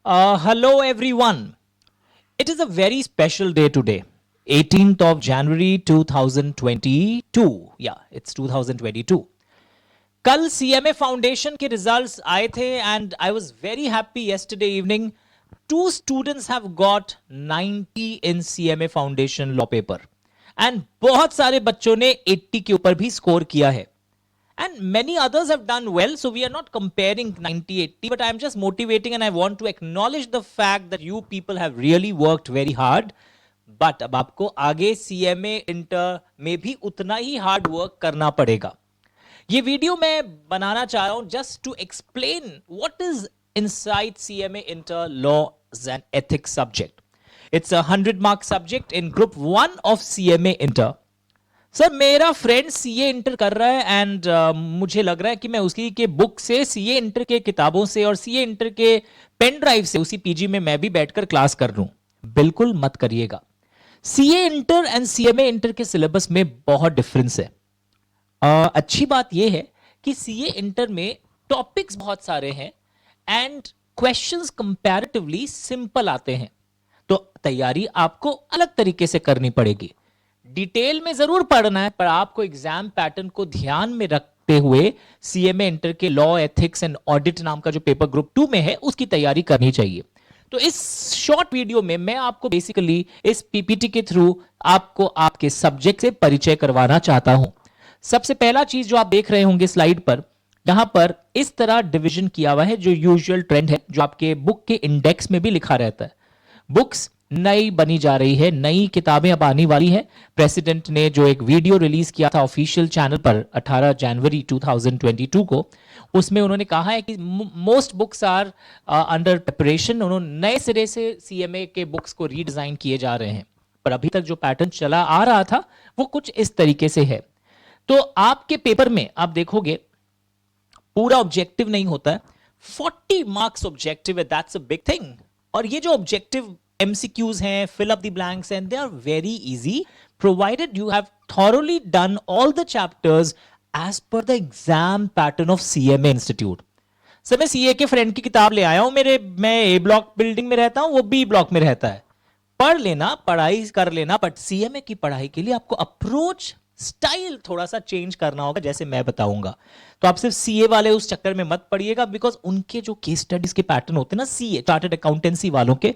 Hello, everyone. It is a very special day today, 18th of January 2022. Yeah, it's 2022. कल CMA foundation के results आए थे and I was very happy yesterday evening. Two students have got 90 in CMA foundation law paper and बहुत सारे बच्चों ने 80 के ऊपर भी स्कोर किया है. And many others have done well, so we are not comparing 90-80, but I'm just motivating and I want to acknowledge the fact that you people have really worked very hard. But अब आपको आगे CMA inter में भी उतना ही hard work करना पड़ेगा. ये video मैं बनाना चाह रहा हूं just to explain what is inside CMA Inter Laws and Ethics subject. It's a 100-mark subject in Group 1 of CMA Inter. Sir मेरा फ्रेंड सीए इंटर कर रहा है एंड मुझे लग रहा है कि मैं उसकी के बुक से सीए इंटर के किताबों से और सीए इंटर के पेन ड्राइव से उसी पीजी में मैं भी बैठकर क्लास कर लूं. बिल्कुल मत करिएगा. CA inter and CMA inter के सिलेबस में बहुत डिफरेंस है. अच्छी बात यह है कि सीए इंटर में टॉपिक्स बहुत सारे हैं एंड क्वेश्चंस कंपैरेटिवली सिंपल आते हैं. तो तैयारी आपको अलग तरीके से करनी पड़ेगी. डिटेल में जरूर पढ़ना है, पर आपको एग्जाम पैटर्न को ध्यान में रखते हुए सीएमए इंटर के लॉ, एथिक्स एंड ऑडिट नाम का जो पेपर ग्रुप 2 में है उसकी तैयारी करनी चाहिए. तो इस शॉर्ट वीडियो में मैं आपको बेसिकली इस पीपीटी के थ्रू आपको आपके सब्जेक्ट से परिचय करवाना चाहता हूं. सबसे पहला चीज जो आप देख रहे होंगे स्लाइड पर, यहां पर इस तरह डिवीजन किया हुआ है जो यूजुअल ट्रेंड है, जो आपके बुक के इंडेक्स में भी लिखा रहता है. बुक्स नई बनी जा रही है, नई किताबें अब आने वाली है. प्रेसिडेंट ने जो एक वीडियो रिलीज किया था ऑफिशियल चैनल पर 18 जनवरी 2022 को, उसमें उन्होंने कहा है कि most books are under preparation. उन्होंने नए सिरे से सीएमए के बुक्स को रीडिजाइन किए जा रहे हैं, पर अभी तक जो पैटर्न चला आ रहा था वो कुछ इस तरीके से है. तो आपके पेपर में आप देखोगे पूरा ऑब्जेक्टिव नहीं होता है, 40 मार्क्स ऑब्जेक्टिव है. That's a big thing. और ये जो ऑब्जेक्टिव MCQs हैं, fill up the blanks, and they are very easy provided you have thoroughly done all the chapters as per the exam pattern of CMA Institute. Sir मैं CA के friend की किताब ले आया हूं, मैं A ब्लॉक बिल्डिंग में रहता हूं, वो B ब्लॉक में रहता है. पढ़ लेना, पढ़ाई कर लेना, बट CMA की पढ़ाई के लिए आपको अप्रोच स्टाइल थोड़ा सा चेंज करना होगा, जैसे मैं बताऊंगा. तो आप सिर्फ CA वाले उस चक्कर में मत पड़िएगा, बिकॉज उनके जो केस स्टडीज के पैटर्न होते हैं ना, CA चार्टर्ड अकाउंटेंसी वालों के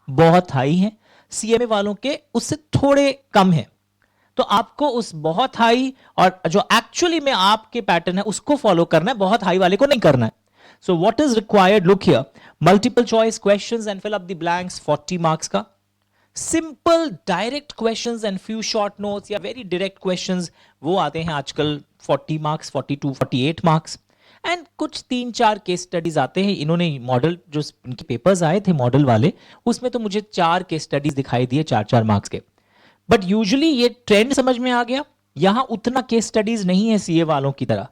बहुत हाई हैं, सीएमए वालों के उससे थोड़े कम हैं. तो आपको उस बहुत हाई और जो एक्चुअली में आपके पैटर्न है उसको फॉलो करना है, बहुत हाई वाले को नहीं करना है. So what is required, look here, multiple choice questions and fill up the blanks 40 marks का. Simple direct questions and few short notes या वेरी डायरेक्ट क्वेश्चंस वो आते हैं आजकल 40 मार्क्स, 42, 48 मार्क्स. एंड कुछ 3-4 केस स्टडीज आते हैं. इन्होंने मॉडल जो इनके पेपर्स आए थे मॉडल वाले, उसमें तो मुझे 4 केस स्टडीज दिखाई दिए 4-4 मार्क्स के. बट यूजुअली ये ट्रेंड समझ में आ गया. यहां उतना केस स्टडीज नहीं है सीए वालों की तरह.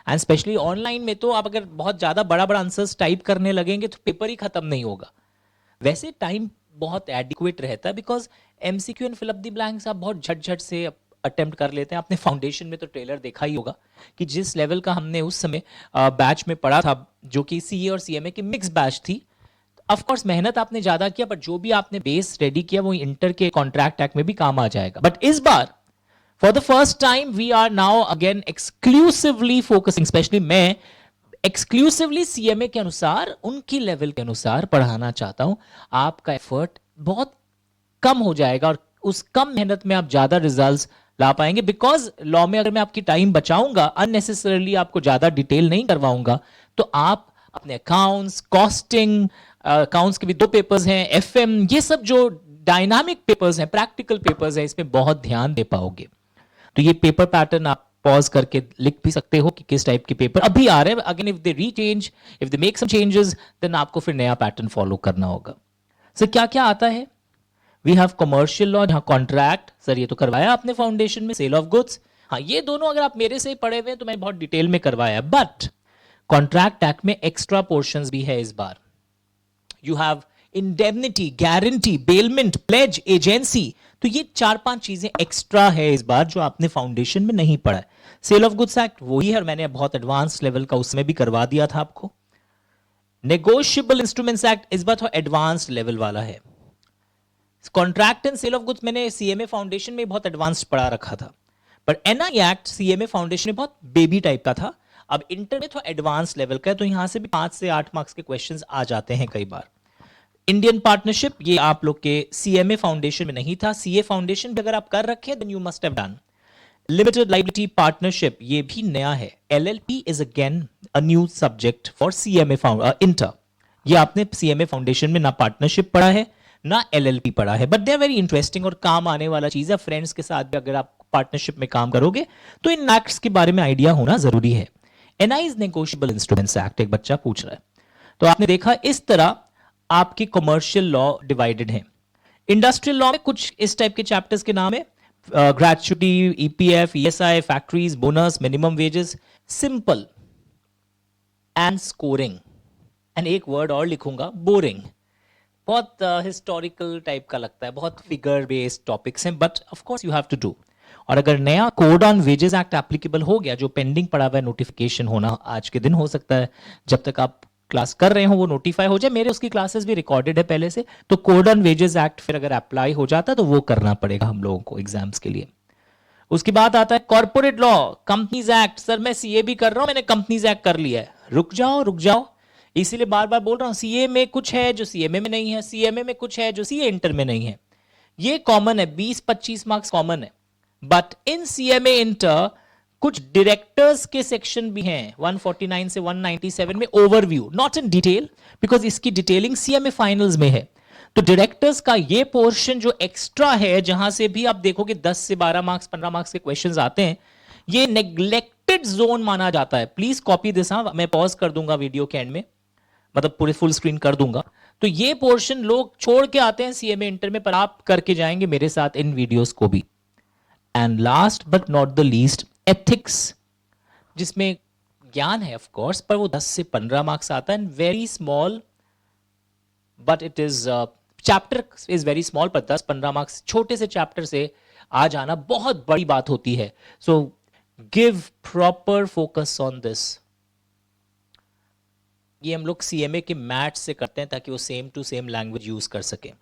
एंड स्पेशली ऑनलाइन में तो आप अगर बहुत ज्यादा बड़ा बड़ा आंसर्स टाइप करने लगेंगे तो पेपर ही खत्म नहीं होगा. वैसे टाइम बहुत एडिक्वेट रहता है, because MCQ and fill up the blanks आप बहुत झट से अटेम्प्ट कर लेते हैं. आपने फाउंडेशन में तो ट्रेलर देखा ही होगा कि जिस लेवल का हमने उस समय बैच में पढ़ा था, जो कि सीए और सीएमए की मिक्स बैच थी. ऑफ कोर्स मेहनत आपने ज्यादा किया, बट जो भी आपने बेस रेडी किया वो इंटर के कॉन्ट्रैक्ट एक्ट में भी काम आ जाएगा. बट इस बार for the first time we are now again exclusively focusing, specially मैं एक्सक्लूसिवली सीएमए के अनुसार, उनकी लेवल के अनुसार पढ़ाना चाहता हूं. आपका एफर्ट बहुत कम हो जाएगा और उस कम मेहनत में आप ज्यादा रिजल्ट्स ला पाएंगे. बिकॉज लॉ में अगर मैं आपकी टाइम बचाऊंगा, अननेसेसरली आपको ज्यादा डिटेल नहीं करवाऊंगा, तो आप अपने अकाउंट्स, कॉस्टिंग, अकाउंट्स के भी 2 पेपर्स हैं, एफएम, ये सब जो डायनामिक पेपर्स हैं, प्रैक्टिकल पेपर्स हैं, इसमें बहुत ध्यान दे पाओगे. तो ये पेपर पैटर्न आप पॉज करके लिख भी सकते हो कि किस टाइप के पेपर अभी आ रहे हैं. Again if they rechange, if they make some changes, then आपको फिर नया पैटर्न फॉलो करना होगा. सर क्या क्या आता है? वी हैव कमर्शियल लॉ, जहां कॉन्ट्रैक्ट, सर ये तो करवाया आपने फाउंडेशन में, सेल ऑफ गुड्स, हाँ ये दोनों अगर आप मेरे से ही पढ़े हुए हैं तो मैं बहुत डिटेल में करवाया. बट कॉन्ट्रैक्ट एक्ट में एक्स्ट्रा पोर्शंस भी है इस बार. You have indemnity, guarantee, bailment, pledge, agency. तो ये 4-5 चीजें एक्स्ट्रा है इस बार जो आपने फाउंडेशन में नहीं पढ़ा है. सेल ऑफ गुड्स एक्ट वही है और मैंने बहुत एडवांस लेवल का उसमें भी करवा दिया था आपको. नेगोशिएबल इंस्ट्रूमेंट्स एक्ट इस बार थोड़ा एडवांस्ड लेवल वाला है। Contract and sale of goods मैंने सीएमए फाउंडेशन में बहुत एडवांस्ड पढ़ा रखा था, पर एनआई एक्ट सीएमए फाउंडेशन में बहुत बेबी टाइप का था। अब इंटर में थोड़ा एडवांस लेवल का है, तो यहां से भी 5 से 8 मार्क्स के क्वेश्चंस आ जाते हैं कई बार। इंडियन पार्टनरशिप ये आप लोग के सीएमए फाउंडेशन में नहीं था, सीए फाउंडेशन भी अगर आप कर रखे then you must have done. Limited liability partnership ये भी नया है। LLP is again a new subject for CMA inter. ये आपने सीएमए फाउंडेशन में ना पार्टनरशिप पढ़ा है ना एलएलपी पढ़ा है, but they are very interesting और काम आने वाला चीज है। फ्रेंड्स के साथ भी अगर आप पार्टनरशिप में काम करोगे तो इन एक्ट्स के बारे में आइडिया होना जरूरी है। NI is negotiable instruments act एक बच्चा पूछ रहा है। तो आपने देखा इस तरह आपकी कमर्शियल लॉ डिवाइडेड है। इंडस्ट्रियल लॉ में कुछ इस टाइप के चैप्टर्स के नाम है, gratuity, EPF, ESI, factories, bonus, minimum wages, simple and scoring, and एक वर्ड और लिखूंगा, बोरिंग। बहुत हिस्टोरिकल टाइप का लगता है, बहुत फिगर बेस्ड टॉपिक्स हैं, but of course you have to do. और अगर नया code on wages act applicable हो गया, जो पेंडिंग पड़ा हुआ है नोटिफिकेशन होना आज के दिन हो सकता है, जब तक आप क्लास कर रहे हो वो नोटिफाई हो जाए। मेरे उसकी क्लासेस भी रिकॉर्डेड है पहले से, तो कोड ऑन वेजेस एक्ट फिर अगर अप्लाई हो जाता है तो वो करना पड़ेगा हम लोगों को एग्जाम्स के लिए। उसके बाद आता है corporate law, companies act. Sir मैं सीए भी कर रहा हूं, मैंने कंपनीज एक्ट कर लिया है। रुक जाओ रुक जाओ, इसीलिए बार बार बोल रहा हूं, सीए में कुछ है जो सीएमए में नहीं है, सीएमए में कुछ है जो सीए इंटर में नहीं है। ये कॉमन है, 20-25 मार्क्स कॉमन है। बट इन सीएमए इंटर कुछ डायरेक्टर्स के सेक्शन भी हैं 149 से 197 में, overview, not in detail, because इसकी डिटेलिंग सीएमए फाइनल्स में है। तो डायरेक्टर्स का ये पोर्शन जो एक्स्ट्रा है, जहां से भी आप देखोगे 10 से 12 मार्क्स 15 मार्क्स के क्वेश्चंस आते हैं, ये नेग्लेक्टेड जोन माना जाता है। प्लीज कॉपी दिस, हाँ मैं पॉज कर दूंगा वीडियो के एंड में, मतलब पूरे फुल स्क्रीन कर दूंगा। तो ये पोर्शन लोग छोड़ के आते हैं सीएमए इंटर में, पर आप करके जाएंगे मेरे साथ इन वीडियोस को भी। And last but not the least, ethics, जिसमें ज्ञान है ऑफ कोर्स, पर वो 10 से 15 मार्क्स आता है, and very small, but it is chapter is very small, पर 10-15 मार्क्स छोटे से चैप्टर से आ जाना बहुत बड़ी बात होती है। So give proper focus on this. ये हम लोग सीएमए के मैथ्स से करते हैं ताकि वो same to same language use कर सके।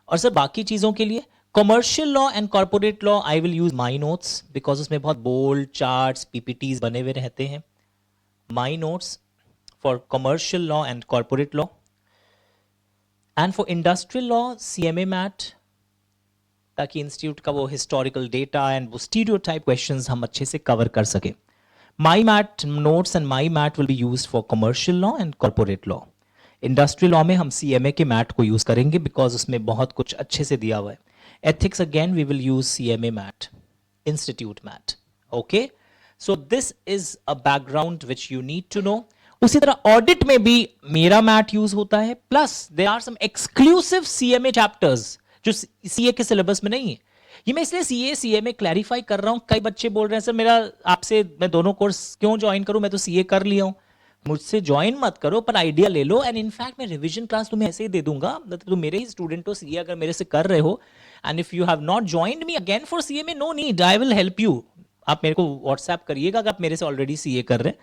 और सर बाकी चीजों के लिए commercial law and corporate law I will use my notes, because उसमें बहुत बोल्ड चार्ट्स पीपीटीज बने हुए रहते हैं। My notes for commercial law and corporate law, and for industrial law CMA math, ताकि इंस्टीट्यूट का वो हिस्टोरिकल डेटा एंड वो स्टीरियोटाइप क्वेश्चंस हम अच्छे से कवर कर सके। My mat notes and my mat will be used for commercial law and corporate law. Industrial law में हम सीएमए के मैट को यूज करेंगे, बिकॉज उसमें बहुत कुछ अच्छे से दिया हुआ है। Ethics again we will use CMA mat, institute mat. Okay, so this is a background which you need to know. उसी तरह ऑडिट में भी मेरा मैट यूज होता है, plus there are some exclusive CMA chapters जो सीए के syllabus में नहीं है। ये मैं इसलिए सीए में क्लैरिफाई कर रहा हूं। कई बच्चे बोल रहे हैं सर मेरा आपसे, मैं दोनों कोर्स क्यों ज्वाइन करूं, मैं तो सीए कर लिया हूं। मुझसे ज्वाइन मत करो, पर आइडिया ले लो। एंड इनफैक्ट मैं रिवीजन क्लास तुम्हें ऐसे ही दे दूंगा, तुम मेरे ही स्टूडेंट हो, सीए अगर मेरे से कर रहे हो, and if you have not joined me again for CA में, no need, I will help you. आप मेरे को व्हाट्सएप करिएगा अगर आप मेरे से ऑलरेडी सीए कर रहे हैं,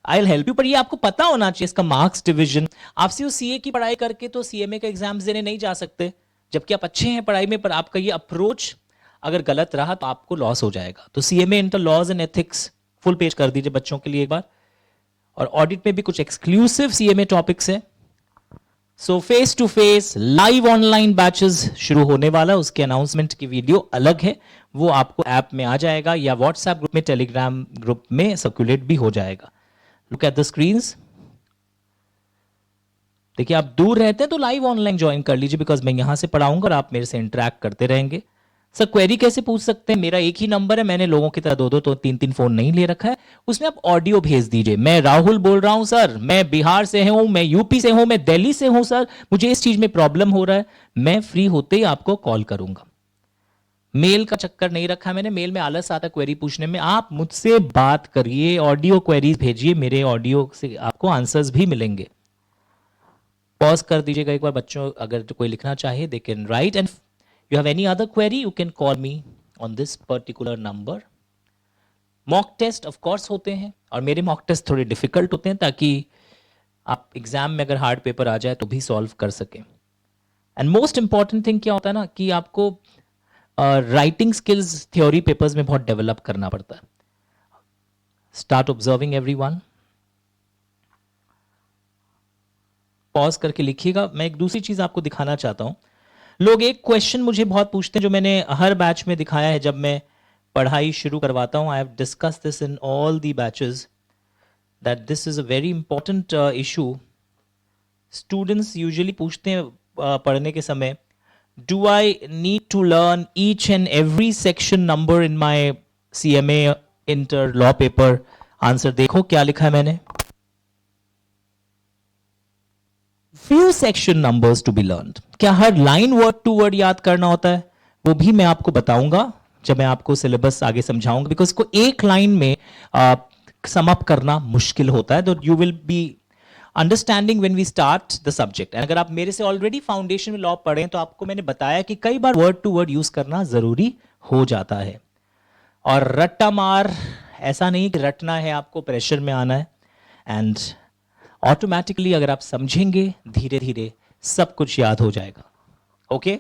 आई विल हेल्प यू। पर ये आपको पता होना चाहिए इसका मार्क्स डिवीजन। आप सिर्फ सीए की पढ़ाई करके तो सीएमए का एग्जाम्स देने नहीं जा सकते, जबकि आप अच्छे हैं पढ़ाई में, पर आपका ये अप्रोच अगर गलत रहा तो आपको लॉस हो जाएगा। तो CMA inter laws and ethics full page कर दीजिए बच्चों के लिए एक बार। और ऑडिट में भी कुछ एक्सक्लूसिव सीएमए टॉपिक्स हैं। So face to face live online batches शुरू होने वाला, उसके अनाउंसमेंट की वीडियो अलग है, वो आपको ऐप में आ जाएगा या व्हाट्सएप ग्रुप में, टेलीग्राम ग्रुप में सर्कुलेट भी हो जाएगा। Look at the screens. देखिए आप दूर रहते हैं तो लाइव ऑनलाइन ज्वाइन कर लीजिए, बिकॉज मैं यहां से पढ़ाऊंगा और आप मेरे से इंटरेक्ट करते रहेंगे। सर क्वेरी कैसे पूछ सकते हैं? मेरा एक ही नंबर है, मैंने लोगों की तरह 2-2 तो 3-3 फोन नहीं ले रखा है, उसमें आप ऑडियो भेज दीजिए। मैं राहुल बोल रहा हूं सर, मैं बिहार से हूं, मैं यूपी से हूं, मैं दिल्ली से हूं सर, मुझे इस चीज में प्रॉब्लम हो रहा है, मैं फ्री होते ही आपको कॉल करूंगा। मेल का चक्कर नहीं रखा मैंने, मेल में आलस आता क्वेरी पूछने में। आप मुझसे बात करिए, ऑडियो क्वेरीज भेजिए, मेरे ऑडियो से आपको आंसर्स भी मिलेंगे। पॉज कर दीजिएगा एक बार बच्चों, अगर कोई लिखना चाहे they can write, and you have any other query you can call me on this particular number. Mock test of course होते हैं, और मेरे मॉक टेस्ट थोड़े डिफिकल्ट होते हैं ताकि आप एग्जाम में अगर हार्ड पेपर आ जाए तो भी सॉल्व कर सकें। एंड मोस्ट इंपॉर्टेंट थिंग क्या होता है ना कि आपको राइटिंग स्किल्स थ्योरी पेपर्स में बहुत डेवलप करना पड़ता है। Start observing everyone. पॉज करके लिखिएगा। मैं एक दूसरी चीज आपको दिखाना चाहता हूं। लोग एक क्वेश्चन मुझे बहुत पूछते हैं जो मैंने हर बैच में दिखाया है जब मैं पढ़ाई शुरू करवाता हूं। I have discuss this in all the batches that this is a very important issue. Students usually पूछते हैं पढ़ने के समय, do I need to learn each and every section number in my CMA inter law paper? Answer देखो क्या लिखा है मैंने, few section numbers to be learned। क्या हर लाइन वर्ड टू वर्ड याद करना होता है? वो भी मैं आपको बताऊंगा जब मैं आपको सिलेबस आगे समझाऊंगा, बिकॉज इसको एक लाइन में सम अप करना मुश्किल होता है। तो you will be understanding when we start the subject. अगर आप मेरे से ऑलरेडी फाउंडेशन में लॉ पढ़े तो आपको मैंने बताया कि कई बार वर्ड टू वर्ड यूज करना जरूरी हो जाता है। और रट्टा मार ऐसा नहीं कि रटना है, आपको प्रेशर में आना है। एंड ऑटोमेटिकली अगर आप समझेंगे धीरे धीरे सब कुछ याद हो जाएगा। ओके